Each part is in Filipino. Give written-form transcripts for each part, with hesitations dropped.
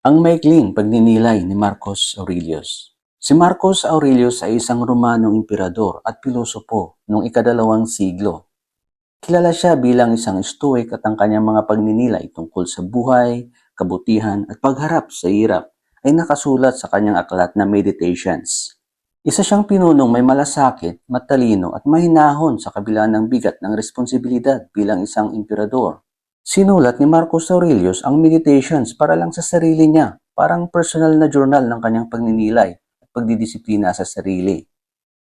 Ang maikling pagninilay ni Marcus Aurelius. Si Marcus Aurelius ay isang Romanong emperador at pilosopo noong ika-2 siglo. Kilala siya bilang isang stoic at ang kanyang mga pagninilay tungkol sa buhay, kabutihan at pagharap sa hirap ay nakasulat sa kanyang aklat na Meditations. Isa siyang pinunong may malasakit, matalino at mahinahon sa kabila ng bigat ng responsibilidad bilang isang emperador. Sinulat ni Marcus Aurelius ang Meditations para lang sa sarili niya, parang personal na journal ng kanyang pagninilay at pagdidisiplina sa sarili.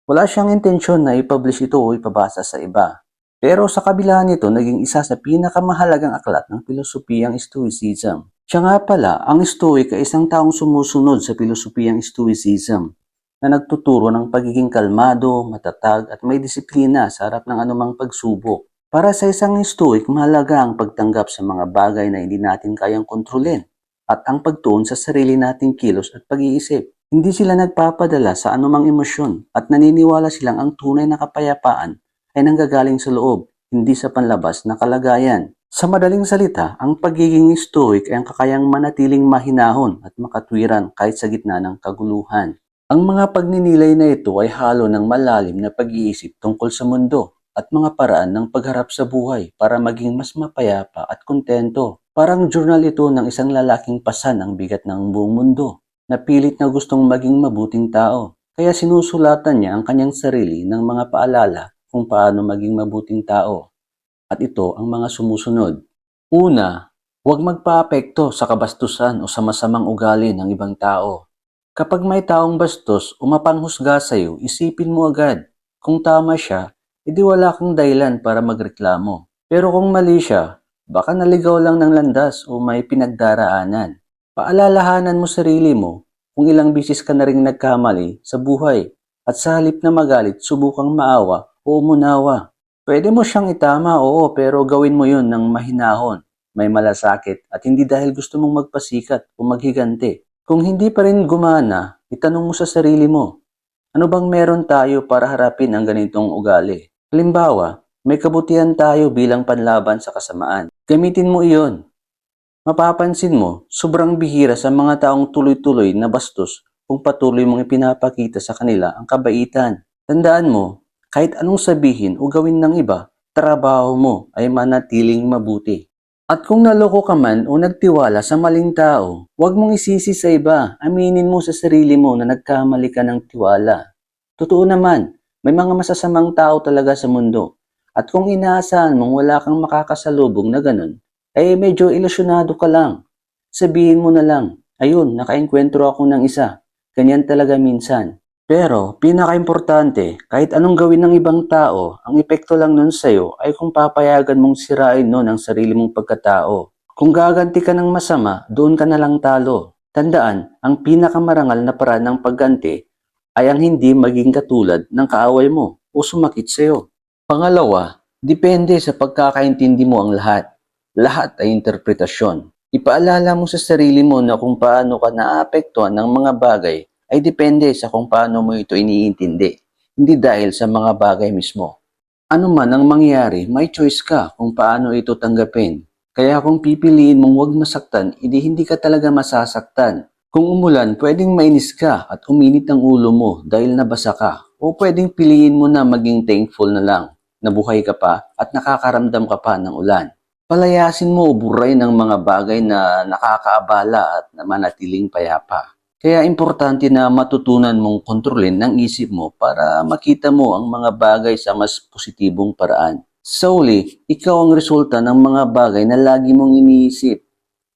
Wala siyang intensyon na i-publish ito o ipabasa sa iba. Pero sa kabila nito, naging isa sa pinakamahalagang aklat ng pilosopiyang Stoicism. Siya nga pala, ang Stoic ay isang taong sumusunod sa pilosopiyang Stoicism na nagtuturo ng pagiging kalmado, matatag at may disiplina sa harap ng anumang pagsubok. Para sa isang Stoic, mahalaga ang pagtanggap sa mga bagay na hindi natin kayang kontrolin at ang pagtuon sa sarili nating kilos at pag-iisip. Hindi sila nagpapadala sa anumang emosyon at naniniwala silang ang tunay na kapayapaan ay nanggagaling sa loob, hindi sa panlabas na kalagayan. Sa madaling salita, ang pagiging Stoic ay ang kakayang manatiling mahinahon at makatwiran kahit sa gitna ng kaguluhan. Ang mga pagninilay na ito ay halo ng malalim na pag-iisip tungkol sa mundo at mga paraan ng pagharap sa buhay para maging mas mapayapa at kontento. Parang journal ito ng isang lalaking pasan ang bigat ng buong mundo, na pilit na gustong maging mabuting tao. Kaya sinusulatan niya ang kanyang sarili ng mga paalala kung paano maging mabuting tao. At ito ang mga sumusunod. Una, huwag magpaapekto sa kabastusan o sa masamang ugali ng ibang tao. Kapag may taong bastos o mapanghusga sa iyo, isipin mo agad. Kung tama siya, edi wala kang dahilan para magreklamo. Pero kung mali siya, baka naligaw lang ng landas o may pinagdaraanan. Paalalahanan mo sarili mo kung ilang bisis ka na ring nagkamali sa buhay at sa halip na magalit, subukang maawa o umunawa. Pwede mo siyang itama, oo, pero gawin mo yun ng mahinahon, may malasakit at hindi dahil gusto mong magpasikat o maghiganti. Kung hindi pa rin gumana, itanong mo sa sarili mo, ano bang meron tayo para harapin ang ganitong ugali? Halimbawa, may kabutihan tayo bilang panlaban sa kasamaan. Gamitin mo iyon. Mapapansin mo, sobrang bihira sa mga taong tuloy-tuloy na bastos kung patuloy mong ipinapakita sa kanila ang kabaitan. Tandaan mo, kahit anong sabihin o gawin ng iba, trabaho mo ay manatiling mabuti. At kung naloko ka man o nagtiwala sa maling tao, huwag mong isisi sa iba. Aminin mo sa sarili mo na nagkamali ka ng tiwala. Totoo naman, may mga masasamang tao talaga sa mundo. At kung inaasahan mong wala kang makakasalubong na ganun, ay medyo ilusyonado ka lang. Sabihin mo na lang, ayun, nakaengkwentro ako ng isa. Ganyan talaga minsan. Pero, pinaka-importante, kahit anong gawin ng ibang tao, ang epekto lang nun sa'yo ay kung papayagan mong sirain nun ang sarili mong pagkatao. Kung gaganti ka ng masama, doon ka na lang talo. Tandaan, ang pinakamarangal na paraan ng pagganti ay ang hindi maging katulad ng kaaway mo o sumakit sa'yo. Pangalawa, depende sa pagkakaintindi mo ang lahat. Lahat ay interpretasyon. Ipaalala mo sa sarili mo na kung paano ka naapektuhan ng mga bagay ay depende sa kung paano mo ito iniintindi, hindi dahil sa mga bagay mismo. Ano man ang mangyari, may choice ka kung paano ito tanggapin. Kaya kung pipiliin mong huwag masaktan, hindi ka talaga masasaktan. Kung umulan, pwedeng mainis ka at uminit ang ulo mo dahil nabasa ka. O pwedeng piliin mo na maging thankful na lang, nabuhay ka pa at nakakaramdam ka pa ng ulan. Palayasin mo o buray ng mga bagay na nakakaabala at na manatiling payapa. Kaya importante na matutunan mong kontrolin ng isip mo para makita mo ang mga bagay sa mas positibong paraan. Sa uli, ikaw ang resulta ng mga bagay na lagi mong iniisip.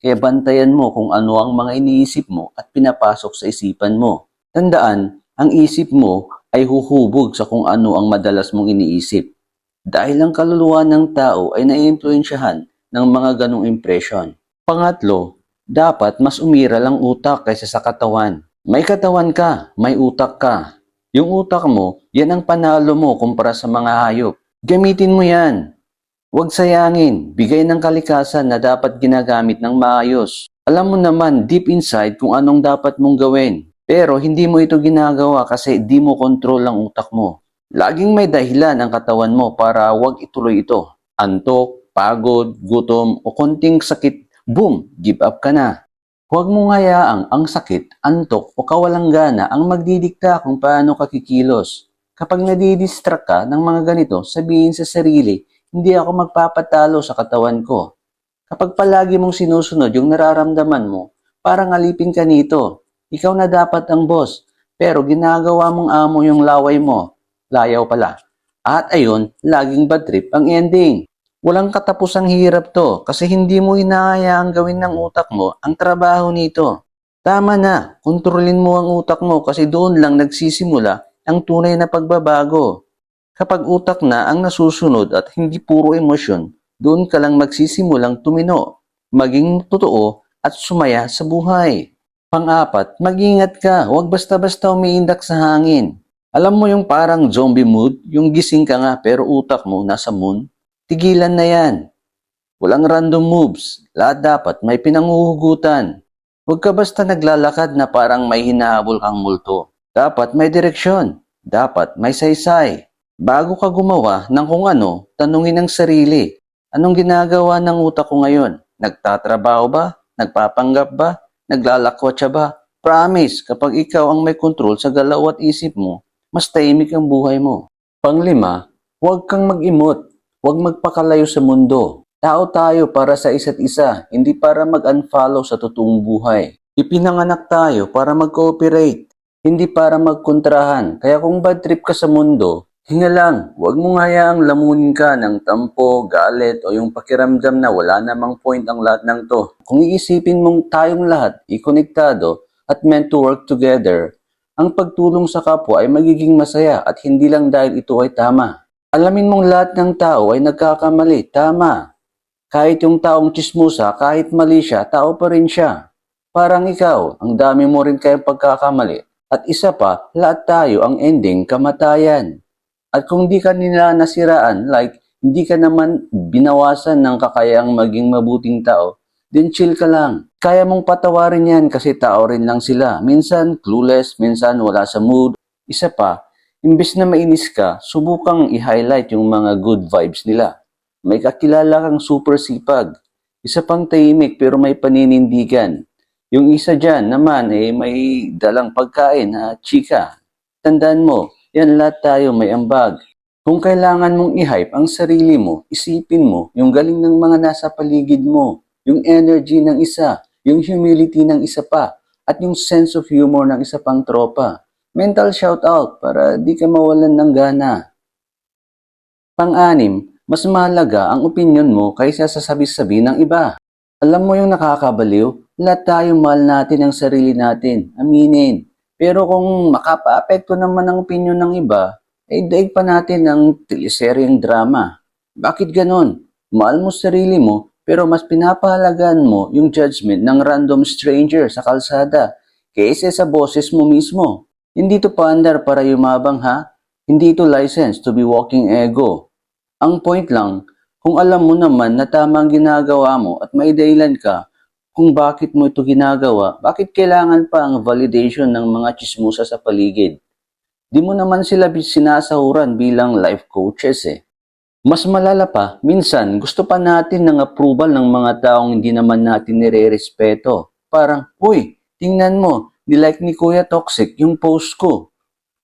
Kaya bantayan mo kung ano ang mga iniisip mo at pinapasok sa isipan mo. Tandaan, ang isip mo ay huhubog sa kung ano ang madalas mong iniisip. Dahil ang kaluluwa ng tao ay naiimpluwensyahan ng mga ganong impression. Pangatlo, dapat mas umiral ang utak kaysa sa katawan. May katawan ka, may utak ka. Yung utak mo, yan ang panalo mo kumpara sa mga hayop. Gamitin mo yan. Huwag sayangin, bigay ng kalikasan na dapat ginagamit ng maayos. Alam mo naman deep inside kung anong dapat mong gawin. Pero hindi mo ito ginagawa kasi di mo kontrol ang utak mo. Laging may dahilan ang katawan mo para huwag ituloy ito. Antok, pagod, gutom o konting sakit. Boom! Give up ka na. Huwag mong hayaang ang sakit, antok o kawalang gana ang magdidikta kung paano ka kikilos. Kapag nadidistract ka ng mga ganito, sabihin sa sarili, hindi ako magpapatalo sa katawan ko. Kapag palagi mong sinusunod yung nararamdaman mo, parang alipin ka nito. Ikaw na dapat ang boss, pero ginagawa mong amo yung laway mo. Layaw pala. At ayun, laging bad trip ang ending. Walang katapusang hirap to kasi hindi mo hinahayaang gawin ng utak mo ang trabaho nito. Tama na, kontrolin mo ang utak mo kasi doon lang nagsisimula ang tunay na pagbabago. Kapag utak na ang nasusunod at hindi puro emosyon, doon ka lang magsisimulang tumino, maging totoo at sumaya sa buhay. Pang-apat, mag-ingat ka, huwag basta-basta umiindak sa hangin. Alam mo yung parang zombie mood, yung gising ka nga pero utak mo nasa moon? Tigilan na yan. Walang random moves. Lahat dapat may pinanguhugutan. Huwag ka basta naglalakad na parang may hinahabol kang multo. Dapat may direksyon. Dapat may saysay. Bago ka gumawa ng kung ano, tanungin ang sarili. Anong ginagawa ng utak ko ngayon? Nagtatrabaho ba? Nagpapanggap ba? Naglalakwatsa ba? Promise, kapag ikaw ang may kontrol sa galaw at isip mo, mas tahimik ang buhay mo. Panglima, huwag kang mag-imot. Huwag magpakalayo sa mundo. Tao tayo para sa isa't isa, hindi para mag-unfollow sa totoong buhay. Ipinanganak tayo para mag-cooperate, hindi para magkontrahan. Kaya kung bad trip ka sa mundo, hinga lang. Huwag mong hayaang lamunin ka ng tampo, galit o yung pakiramdam na wala namang point ang lahat ng to. Kung iisipin mong tayong lahat, ikonektado at meant to work together, ang pagtulong sa kapwa ay magiging masaya at hindi lang dahil ito ay tama. Alamin mong lahat ng tao ay nagkakamali, tama. Kahit yung taong tsismusa, kahit mali siya, tao pa rin siya. Parang ikaw, ang dami mo rin kayang pagkakamali. At isa pa, lahat tayo ang ending kamatayan. At kung di ka nila nasiraan, like hindi ka naman binawasan ng kakayaang maging mabuting tao, then chill ka lang. Kaya mong patawarin yan kasi tao rin lang sila. Minsan clueless, minsan wala sa mood. Isa pa, imbes na mainis ka, subukang i-highlight yung mga good vibes nila. May kakilala kang super sipag. Isa pang tahimik pero may paninindigan. Yung isa dyan naman may dalang pagkain chika. Tandaan mo, yan lahat tayo may ambag. Kung kailangan mong i-hype ang sarili mo, isipin mo yung galing ng mga nasa paligid mo, yung energy ng isa, yung humility ng isa pa, at yung sense of humor ng isa pang tropa. Mental shout out para di ka mawalan ng gana. Pang-anim, mas mahalaga ang opinyon mo kaysa sa sabi-sabi ng iba. Alam mo yung nakakabaliw? Lahat tayo mahal natin ang sarili natin. Aminin. Pero kung makapa-apekto naman ang opinyon ng iba, daig pa natin ang teleseryeng drama. Bakit ganon? Mahal mo sarili mo, pero mas pinapahalagaan mo yung judgment ng random stranger sa kalsada kaysa sa boses mo mismo. Hindi to paandar para yumabang ha? Hindi to license to be walking ego. Ang point lang, kung alam mo naman na tama ang ginagawa mo at may dahilan ka kung bakit mo ito ginagawa, bakit kailangan pa ang validation ng mga tsismusa sa paligid? Di mo naman sila sinasahuran bilang life coaches eh. Mas malala pa, minsan gusto pa natin ng approval ng mga taong hindi naman natin nire-respeto. Parang, uy, tingnan mo, nilike ni Kuya Toxic yung post ko.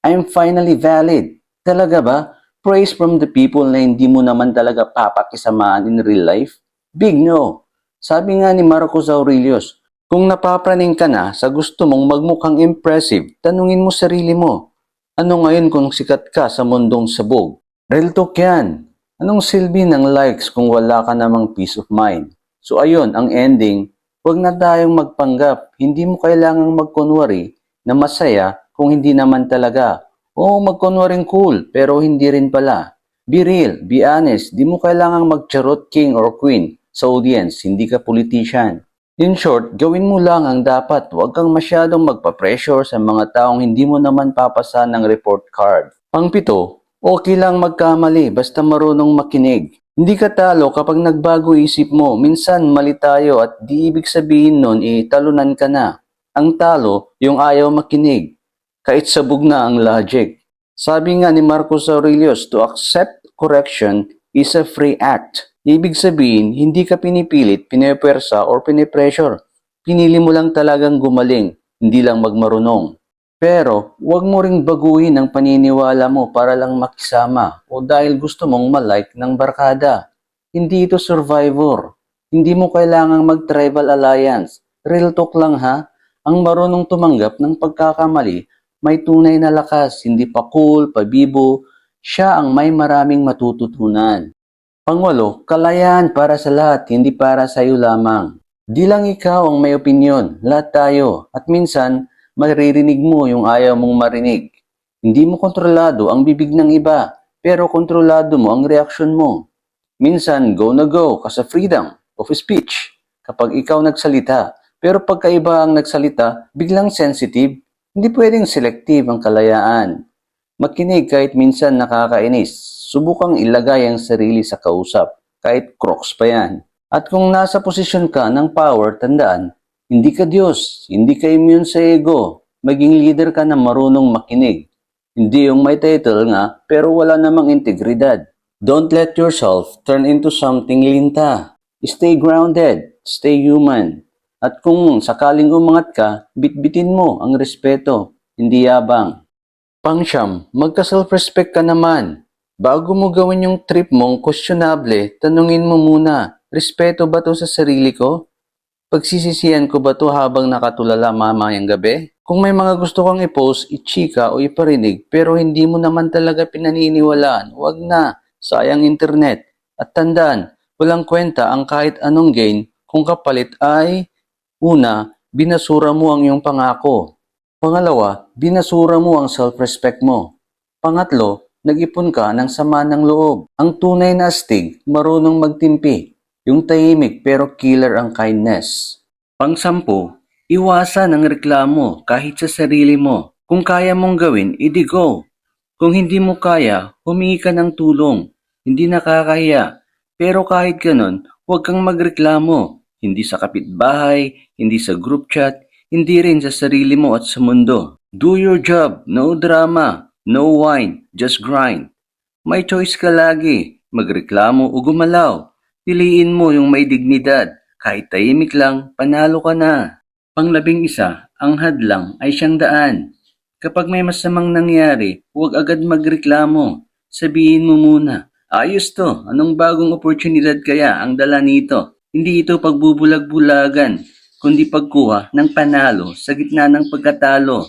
I'm finally valid. Talaga ba? Praise from the people na hindi mo naman talaga papakisamaan in real life? Big no. Sabi nga ni Marcos Aurelius, kung napapraning ka na sa gusto mong magmukhang impressive, tanungin mo sarili mo. Ano ngayon kung sikat ka sa mundong sabog? Real talk yan. Anong silbi ng likes kung wala ka namang peace of mind? So ayun, ang ending, huwag na tayong magpanggap. Hindi mo kailangang magkunwari na masaya kung hindi naman talaga. Oo, magkunwaring cool, pero hindi rin pala. Be real, be honest. Di mo kailangang magcharot king or queen sa audience, hindi ka politician. In short, gawin mo lang ang dapat. Huwag kang masyadong magpa-pressure sa mga taong hindi mo naman papasa ng report card. Pangpito, okay lang magkamali basta marunong makinig. Hindi ka talo kapag nagbago isip mo. Minsan mali tayo at di ibig sabihin nun talunan ka na. Ang talo, yung ayaw makinig. Kahit sabog na ang logic. Sabi nga ni Marcos Aurelius, to accept correction is a free act. Ibig sabihin, hindi ka pinipilit, pinepersa, or pinepressure. Pinili mo lang talagang gumaling, hindi lang magmarunong. Pero, huwag mo ring baguhin ang paniniwala mo para lang makisama o dahil gusto mong malike ng barkada. Hindi ito Survivor. Hindi mo kailangang mag-tribal alliance. Real talk lang ha. Ang marunong tumanggap ng pagkakamali, may tunay na lakas, hindi pa cool, pabibo. Siya ang may maraming matututunan. Pangwalo, kalayaan para sa lahat, hindi para sa iyo lamang. Di lang ikaw ang may opinyon, lahat tayo. At minsan, maririnig mo yung ayaw mong marinig. Hindi mo kontrolado ang bibig ng iba, pero kontrolado mo ang reaksyon mo. Minsan, go na go ka sa freedom of speech kapag ikaw nagsalita. Pero pagkaiba ang nagsalita, biglang sensitive. Hindi pwedeng selective ang kalayaan. Makinig kahit minsan nakakainis. Subukang ilagay ang sarili sa kausap, kahit crocs pa yan. At kung nasa posisyon ka ng power, tandaan, hindi ka Diyos, hindi ka immune sa ego. Maging leader ka na marunong makinig. Hindi yung may title nga, pero wala namang integridad. Don't let yourself turn into something linta. Stay grounded, stay human. At kung sakaling umangat ka, bitbitin mo ang respeto, hindi yabang. Pangsyam, magka-self-respect ka naman. Bago mo gawin yung trip mong questionable, tanungin mo muna, respeto ba to sa sarili ko? Pagsisisihan ko ba to habang nakatulala mamayang gabi? Kung may mga gusto kang i-post, i-chika o iparinig pero hindi mo naman talaga pinaniniwalaan, wag na, sayang internet. At tandaan, walang kwenta ang kahit anong gain kung kapalit ay, una, binasura mo ang iyong pangako. Pangalawa, binasura mo ang self-respect mo. Pangatlo, nag-ipon ka ng sama ng loob. Ang tunay na astig, marunong magtimpi. Yung tahimik pero killer ang kindness. Pang-sampu, iwasan ang reklamo kahit sa sarili mo. Kung kaya mong gawin, edi go. Kung hindi mo kaya, humingi ka ng tulong. Hindi nakakahiya. Pero kahit ganon, huwag kang magreklamo. Hindi sa kapitbahay, hindi sa group chat, hindi rin sa sarili mo at sa mundo. Do your job, no drama. No whine, just grind. May choice ka lagi, magreklamo o gumalaw. Piliin mo yung may dignidad. Kahit tahimik lang, panalo ka na. Pang-11, ang hadlang ay siyang daan. Kapag may masamang nangyari, huwag agad magreklamo. Sabihin mo muna, ayos to, anong bagong oportunidad kaya ang dala nito? Hindi ito pagbubulag-bulagan, kundi pagkuha ng panalo sa gitna ng pagkatalo.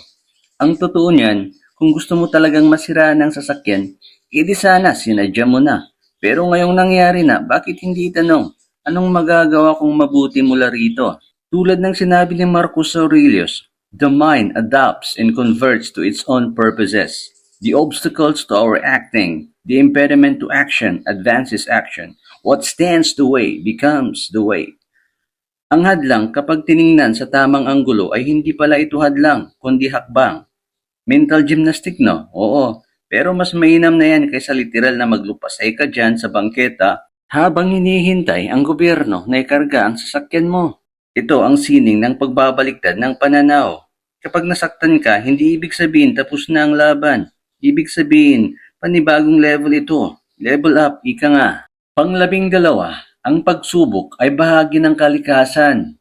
Ang totoo niyan, kung gusto mo talagang masiraan ng sasakyan, edi sana sinadya mo na. Pero ngayong nangyari na, bakit hindi itanong? Anong magagawa kong mabuti mula rito? Tulad ng sinabi ni Marcus Aurelius, the mind adapts and converts to its own purposes. The obstacles to our acting, the impediment to action, advances action. What stands the way becomes the way. Ang hadlang kapag tiningnan sa tamang anggulo ay hindi pala ito hadlang, kundi hakbang. Mental gymnastic, no? Oo. Pero mas mainam na yan kaysa literal na maglupasay ka dyan sa bangketa habang hinihintay ang gobyerno na ikarga ang sasakyan mo. Ito ang sining ng pagbabaliktad ng pananaw. Kapag nasaktan ka, hindi ibig sabihin tapos na ang laban. Ibig sabihin, panibagong level ito. Level up, ika nga. Pang-12, ang pagsubok ay bahagi ng kalikasan.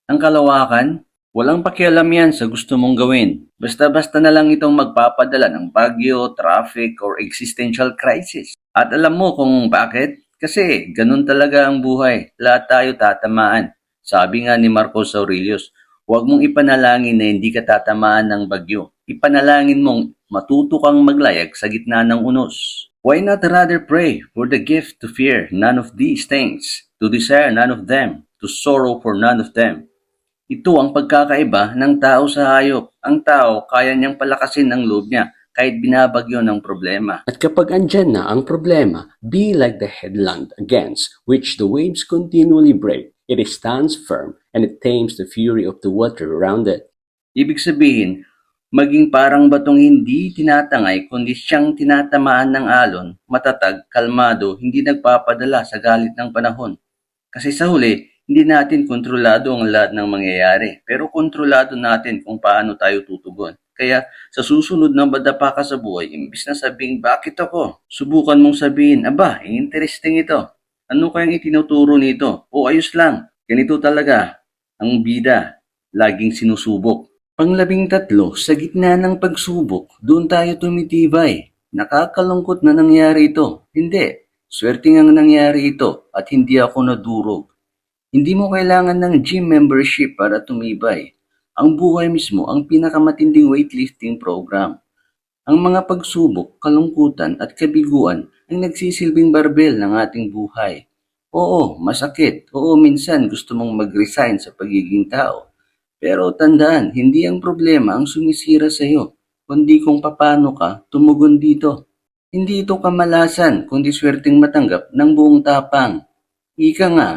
Ang kalawakan, walang pakialam yan sa gusto mong gawin. Basta-basta na lang itong magpapadala ng bagyo, traffic, or existential crisis. At alam mo kung bakit? Kasi ganun talaga ang buhay. Lahat tayo tatamaan. Sabi nga ni Marcus Aurelius, huwag mong ipanalangin na hindi ka tatamaan ng bagyo. Ipanalangin mong matuto kang maglayag sa gitna ng unos. Why not rather pray for the gift to fear none of these things, to desire none of them, to sorrow for none of them? Ito ang pagkakaiba ng tao sa hayop. Ang tao, kaya niyang palakasin ang loob niya kahit binabagyo ng problema. At kapag andyan na ang problema, be like the headland against which the waves continually break. It stands firm and it tames the fury of the water around it. Ibig sabihin, maging parang batong hindi tinatangay kundi siyang tinatamaan ng alon, matatag, kalmado, hindi nagpapadala sa galit ng panahon. Kasi sa huli, hindi natin kontrolado ang lahat ng mangyayari, pero kontrolado natin kung paano tayo tutugon. Kaya sa susunod na madapa ka sa buhay, imbis na sabihin, bakit ako? Subukan mong sabihin, aba, interesting ito. Ano kayang itinuturo nito? O ayos lang, ganito talaga ang bida. laging sinusubok. Pang-13, sa gitna ng pagsubok, doon tayo tumitibay. Nakakalungkot na nangyari ito. Hindi. Swerte ngang nangyari ito at hindi ako nadurog. Hindi mo kailangan ng gym membership para tumibay. Ang buhay mismo ang pinakamatinding weightlifting program. Ang mga pagsubok, kalungkutan at kabiguan ang nagsisilbing barbel ng ating buhay. Oo, masakit. Oo, minsan gusto mong mag-resign sa pagiging tao. Pero tandaan, hindi ang problema ang sumisira sa iyo, kundi kung paano ka tumugon dito. Hindi ito kamalasan, kundi swerteng matanggap ng buong tapang. Ika nga,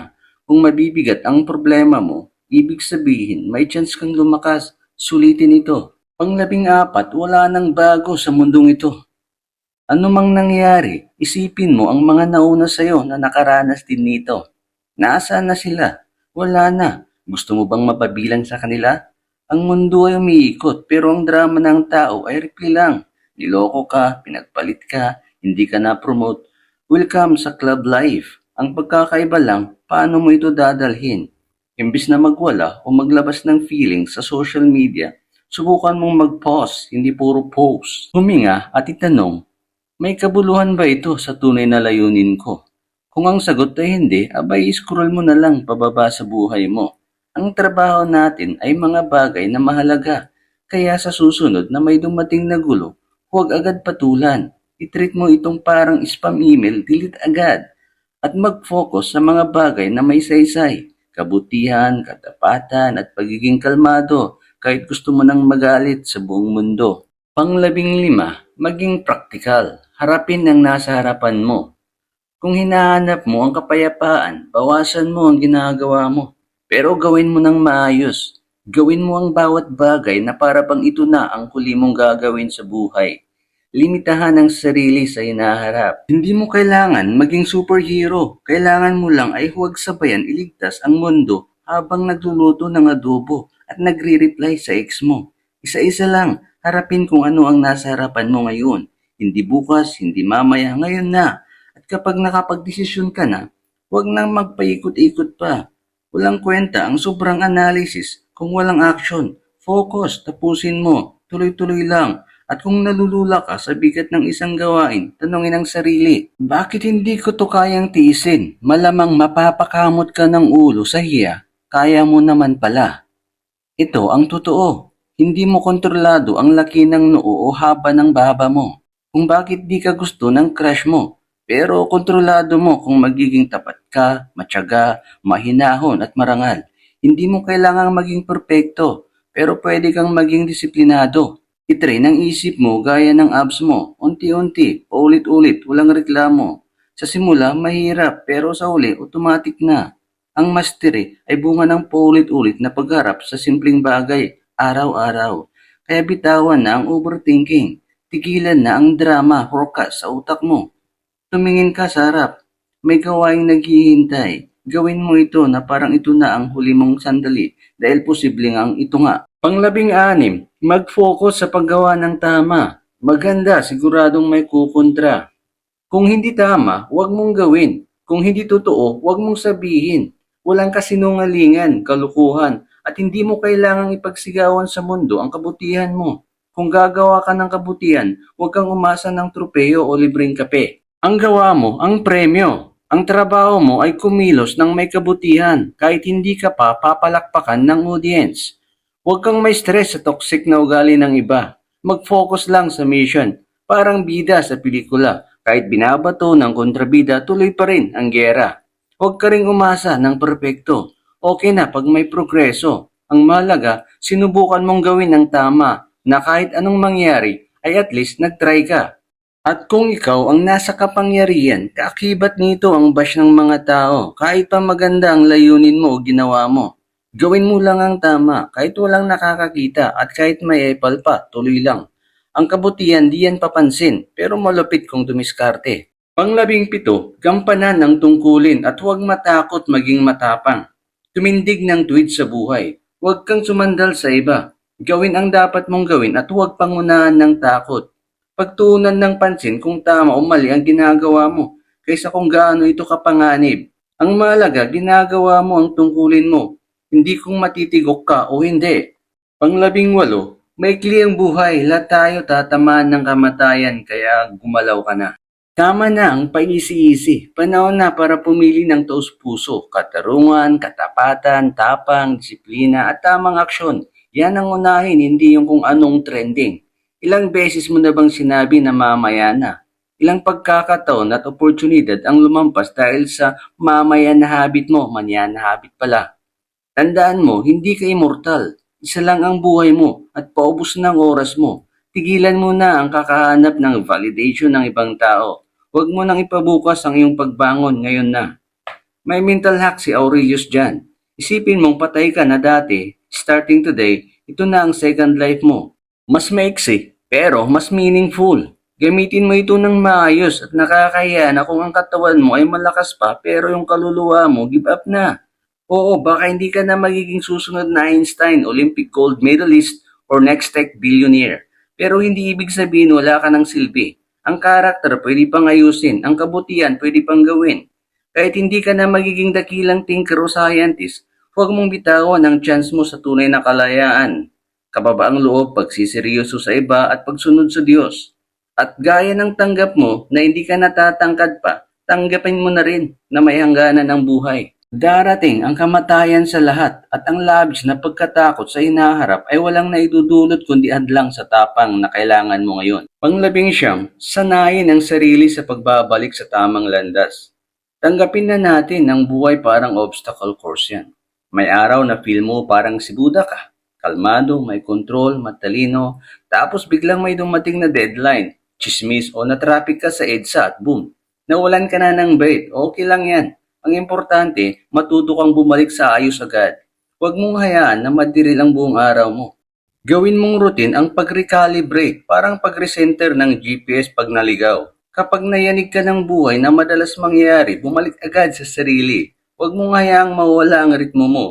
kung mabibigat ang problema mo, ibig sabihin may chance kang lumakas, sulitin ito. Pang-14, wala nang bago sa mundong ito. Ano mang nangyari, isipin mo ang mga nauna sa'yo na nakaranas din nito. Nasaan na sila? Wala na. Gusto mo bang mapabilang sa kanila? Ang mundo ay umiikot pero ang drama ng tao ay rikli lang. Niloko ka, pinagpalit ka, hindi ka na-promote. Welcome sa club life. Ang pagkakaiba lang, paano mo ito dadalhin? Imbis na magwala o maglabas ng feelings sa social media, subukan mong mag-pause, hindi puro post. Huminga at itanong, may kabuluhan ba ito sa tunay na layunin ko? Kung ang sagot ay hindi, abay scroll mo na lang pababa sa buhay mo. Ang trabaho natin ay mga bagay na mahalaga. Kaya sa susunod na may dumating na gulo, huwag agad patulan. I-treat mo itong parang spam email, delete agad. At mag-focus sa mga bagay na may saysay, kabutihan, katapatan at pagiging kalmado kahit gusto mo nang magalit sa buong mundo. Pang-15, maging praktikal. Harapin ang nasa harapan mo. Kung hinahanap mo ang kapayapaan, bawasan mo ang ginagawa mo. Pero gawin mo ng maayos. Gawin mo ang bawat bagay na para bang ito na ang huli mong gagawin sa buhay. Limitahan ang sarili sa hinaharap. Hindi mo kailangan maging superhero. Kailangan mo lang ay huwag sabayan iligtas ang mundo habang nagluluto ng adobo at nagre-reply sa ex mo. Isa-isa lang, harapin kung ano ang nasa harapan mo ngayon. Hindi bukas, hindi mamaya, ngayon na. At kapag nakapagdesisyon ka na, huwag nang magpaikot-ikot pa. Walang kwenta ang sobrang analysis kung walang action. Focus, tapusin mo, tuloy-tuloy lang. At kung nalulula ka sa bigat ng isang gawain, tanongin ang sarili, bakit hindi ko to kayang tiisin? Malamang mapapakamot ka ng ulo sa hiya, kaya mo naman pala. Ito ang totoo. Hindi mo kontrolado ang laki ng noo o haba ng baba mo. Kung bakit di ka gusto ng crush mo. Pero kontrolado mo kung magiging tapat ka, matyaga, mahinahon at marangal. Hindi mo kailangang maging perpekto, pero pwede kang maging disiplinado. I-train ang isip mo gaya ng abs mo, unti-unti, paulit-ulit, walang reklamo. Sa simula, mahirap, pero sa uli, automatic na. Ang mastery ay bunga ng paulit-ulit na pagharap sa simpleng bagay, araw-araw. Kaya bitawan na ang overthinking. Tigilan na ang drama, forecast sa utak mo. Tumingin ka sa harap. May gawaing naghihintay. Gawin mo ito na parang ito na ang huli mong sandali dahil posibleng ang ito nga. Pang-16, mag-focus sa paggawa ng tama. Maganda, siguradong may kukontra. Kung hindi tama, huwag mong gawin. Kung hindi totoo, huwag mong sabihin. Walang kasinungalingan, kalukuhan, at hindi mo kailangang ipagsigawan sa mundo ang kabutihan mo. Kung gagawa ka ng kabutihan, huwag kang umasa ng tropeyo o libreng kape. Ang gawa mo, ang premyo. Ang trabaho mo ay kumilos ng may kabutihan kahit hindi ka pa papalakpakan ng audience. Huwag kang may stress sa toxic na ugali ng iba. Mag-focus lang sa mission. Parang bida sa pelikula. Kahit binabato ng kontrabida, tuloy pa rin ang gera. Huwag ka ring umasa ng perpekto. Okay na pag may progreso. Ang mahalaga, sinubukan mong gawin ng tama na kahit anong mangyari ay at least nag-try ka. At kung ikaw ang nasa kapangyarihan, kaakibat nito ang bash ng mga tao. Kahit pa maganda ang layunin mo o ginawa mo. Gawin mo lang ang tama, kahit walang nakakakita at kahit may epal pa, tuloy lang. Ang kabutihan di yan papansin, pero malupit kung dumiskarte. Pang-17, gampanan ang tungkulin at huwag matakot maging matapang. Tumindig ng tuwid sa buhay. Huwag kang sumandal sa iba. Gawin ang dapat mong gawin at huwag pangunahan ng takot. Pagtuunan ng pansin kung tama o mali ang ginagawa mo, kaysa kung gaano ito kapanganib. Ang mahalaga, ginagawa mo ang tungkulin mo. hindi kung matitigok ka o hindi. Pang-18, maikli ang buhay, lahat tayo tatamaan ng kamatayan kaya gumalaw ka na. Tama na ang paisi-isi. Panahon na para pumili ng taus-puso, katarungan, katapatan, tapang, disiplina at tamang aksyon. Yan ang unahin, hindi yung kung anong trending. Ilang beses mo na bang sinabi na mamaya na? Ilang pagkakataon at oportunidad ang lumampas dahil sa mamaya na habit mo, manyan na habit pala. Tandaan mo, hindi ka immortal. Isa lang ang buhay mo at paubos ng oras mo. Tigilan mo na ang kakahanap ng validation ng ibang tao. Huwag mo nang ipabukas ang iyong pagbangon ngayon na. May mental hack si Aurelius dyan. Isipin mong patay ka na dati, starting today, ito na ang second life mo. Mas maiksi, pero mas meaningful. Gamitin mo ito ng maayos at nakakaya na kung ang katawan mo ay malakas pa pero yung kaluluwa mo give up na. Oo, baka hindi ka na magiging susunod na Einstein, Olympic gold medalist, or next tech billionaire. Pero hindi ibig sabihin wala ka ng silbi. Ang karakter pwede pang ayusin, ang kabutihan pwede pang gawin. Kahit hindi ka na magiging dakilang thinker o scientist, huwag mong bitawan ang chance mo sa tunay na kalayaan. Kababaang loob, pagsiseryoso sa iba at pagsunod sa Diyos. At gaya ng tanggap mo na hindi ka natatangkad pa, tanggapin mo na rin na may hangganan ang buhay. Darating ang kamatayan sa lahat at ang labis na pagkatakot sa hinaharap ay walang naidudulot kundi hadlang sa tapang na kailangan mo ngayon. Pang-19, sanayin ang sarili sa pagbabalik sa tamang landas. Tanggapin na natin ang buhay parang obstacle course yan. May araw na feel mo parang si Buddha ka. Kalmado, may control, matalino, tapos biglang may dumating na deadline, chismis o na-traffic ka sa EDSA at boom, nawalan ka na ng bait. Okay lang yan. Ang importante, matuto kang bumalik sa ayos agad. Huwag mong hayaan na madiril ang buong araw mo. Gawin mong routine ang pag-recalibrate, parang pag-recenter ng GPS pag naligaw. Kapag nayanig ka ng buhay na madalas mangyayari, bumalik agad sa sarili. Huwag mong hayaang mawala ang ritmo mo.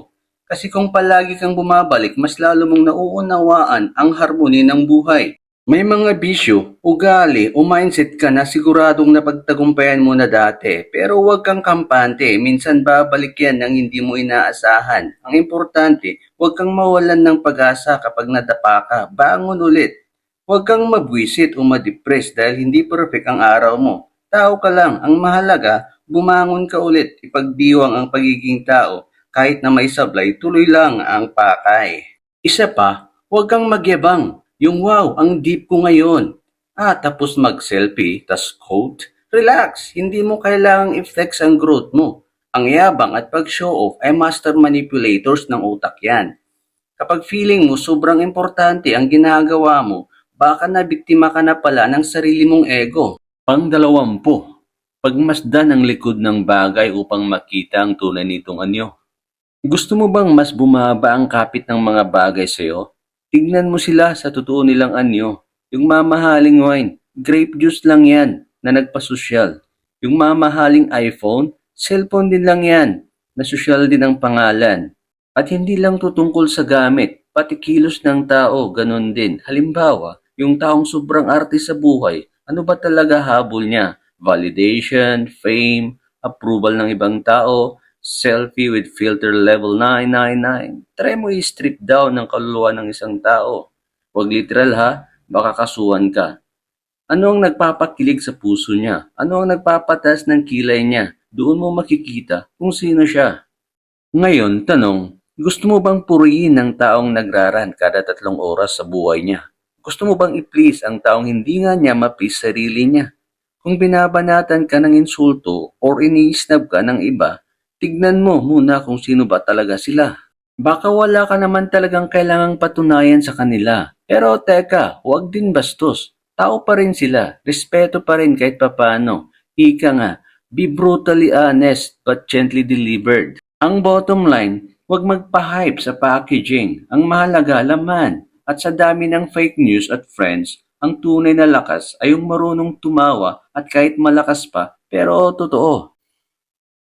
Kasi kung palagi kang bumabalik, mas lalo mong nauunawaan ang harmony ng buhay. May mga bisyo, ugali o mindset ka na siguradong napagtagumpayan mo na dati, pero huwag kang kampante, minsan babalik yan nang hindi mo inaasahan. Ang importante, huwag kang mawalan ng pag-asa kapag nadapa ka, bangon ulit. Huwag kang mabwisit o ma-depress dahil hindi perfect ang araw mo. Tao ka lang, ang mahalaga, bumangon ka ulit, ipagdiwang ang pagiging tao, kahit na may sablay, tuloy lang ang pakay. Isa pa, huwag kang magyabang. Yung wow, ang deep ko ngayon. Tapos mag-selfie, tas quote, relax, hindi mo kailangang i-flex ang growth mo. Ang yabang at pag-show off ay master manipulators ng utak yan. Kapag feeling mo sobrang importante ang ginagawa mo, baka nabiktima ka na pala ng sarili mong ego. Pang-20, pagmasdan ang likod ng bagay upang makita ang tunay nitong anyo. Gusto mo bang mas bumaba ang kapit ng mga bagay sa'yo? Tignan mo sila sa totoo nilang anyo. Yung mamahaling wine, grape juice lang yan na nagpasosyal. Yung mamahaling iPhone, cellphone din lang yan na sosyal din ang pangalan. At hindi lang tutungkol sa gamit, pati kilos ng tao, ganun din. Halimbawa, yung taong sobrang arte sa buhay, ano ba talaga habol niya? Validation, fame, approval ng ibang tao, selfie with filter level 999. Try mo i-strip down ng kaluluwa ng isang tao. Huwag literal ha, baka kasuhan ka. Ano ang nagpapakilig sa puso niya? Ano ang nagpapatas ng kilay niya? Doon mo makikita kung sino siya. Ngayon, tanong, gusto mo bang purihin ng taong nagraran kada 3 oras sa buhay niya? Gusto mo bang i-please ang taong hindi nga niya ma-please sarili niya? Kung binabanatan ka ng insulto or ini-snub ka ng iba, tignan mo muna kung sino ba talaga sila. Baka wala ka naman talagang kailangang patunayan sa kanila. Pero teka, huwag din bastos. Tao pa rin sila. Respeto pa rin kahit papano. Ika nga, be brutally honest but gently delivered. Ang bottom line, huwag magpa-hype sa packaging. Ang mahalaga, laman. At sa dami ng fake news at friends, ang tunay na lakas ay yung marunong tumawa at kahit malakas pa, pero totoo.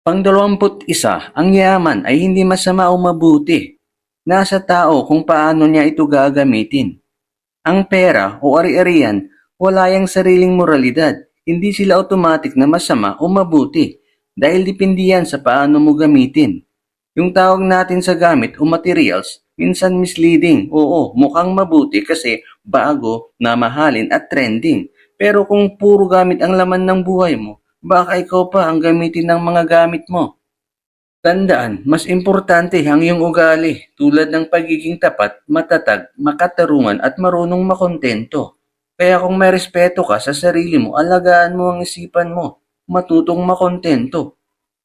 Pang-21, ang yaman ay hindi masama o mabuti. Nasa tao kung paano niya ito gagamitin. Ang pera o ari-arian, wala yang sariling moralidad. Hindi sila automatic na masama o mabuti dahil depende yan sa paano mo gamitin. Yung tawag natin sa gamit o materials, minsan misleading. Oo, mukhang mabuti kasi bago, namahalin at trending. Pero kung puro gamit ang laman ng buhay mo, baka ikaw pa ang gamitin ng mga gamit mo. Tandaan, mas importante ang iyong ugali tulad ng pagiging tapat, matatag, makatarungan at marunong makontento. Kaya kung may respeto ka sa sarili mo, alagaan mo ang isipan mo, matutong makontento.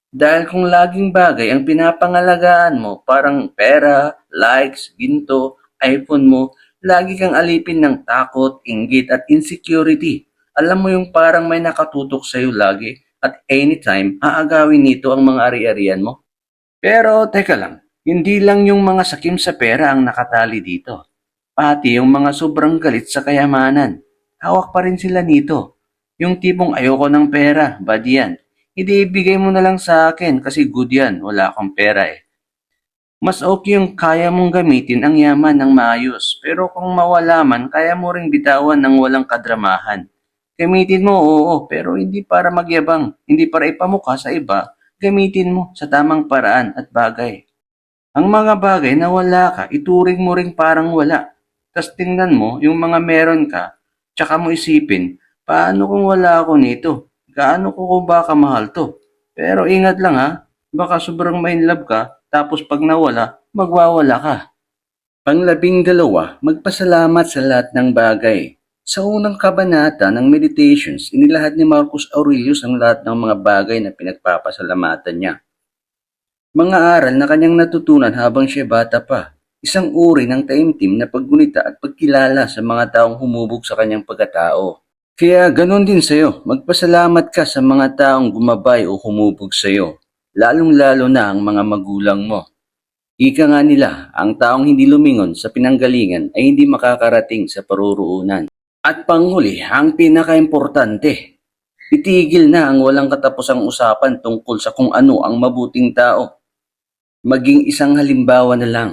Dahil kung laging bagay ang pinapangalagaan mo, parang pera, likes, ginto, iPhone mo, lagi kang alipin ng takot, inggit at insecurity. Alam mo yung parang may nakatutok sa'yo lagi at anytime aagawin nito ang mga ari-arian mo. Pero teka lang, hindi lang yung mga sakim sa pera ang nakatali dito. Pati yung mga sobrang galit sa kayamanan. Hawak pa rin sila nito. Yung tipong ayoko ng pera, bad yan. Hindi ibigay mo na lang sa akin kasi good yan, wala akong pera eh. Mas okay yung kaya mong gamitin ang yaman ng maayos. Pero kung mawala man, kaya mo ring bitawan ng walang kadramahan. Gamitin mo, oo, pero hindi para magyabang, hindi para ipamukha sa iba. Gamitin mo sa tamang paraan at bagay. Ang mga bagay na wala ka, ituring mo ring parang wala. Tapos tingnan mo yung mga meron ka, tsaka mo isipin, paano kung wala ako nito? Gaano ko ba kamahal to? Pero ingat lang ha, baka sobrang may love ka, tapos pag nawala, magwawala ka. Pang-12, magpasalamat sa lahat ng bagay. Sa unang kabanata ng Meditations, inilahad ni Marcus Aurelius ang lahat ng mga bagay na pinagpapasalamatan niya. Mga aral na kanyang natutunan habang siya bata pa. Isang uri ng taimtim na paggunita at pagkilala sa mga taong humubog sa kanyang pagkatao. Kaya ganon din sa'yo, magpasalamat ka sa mga taong gumabay o humubog sa'yo, lalong-lalo na ang mga magulang mo. Ika nga nila, ang taong hindi lumingon sa pinanggalingan ay hindi makakarating sa paruruunan. At panghuli, ang pinaka-importante, itigil na ang walang katapusang usapan tungkol sa kung ano ang mabuting tao. Maging isang halimbawa na lang.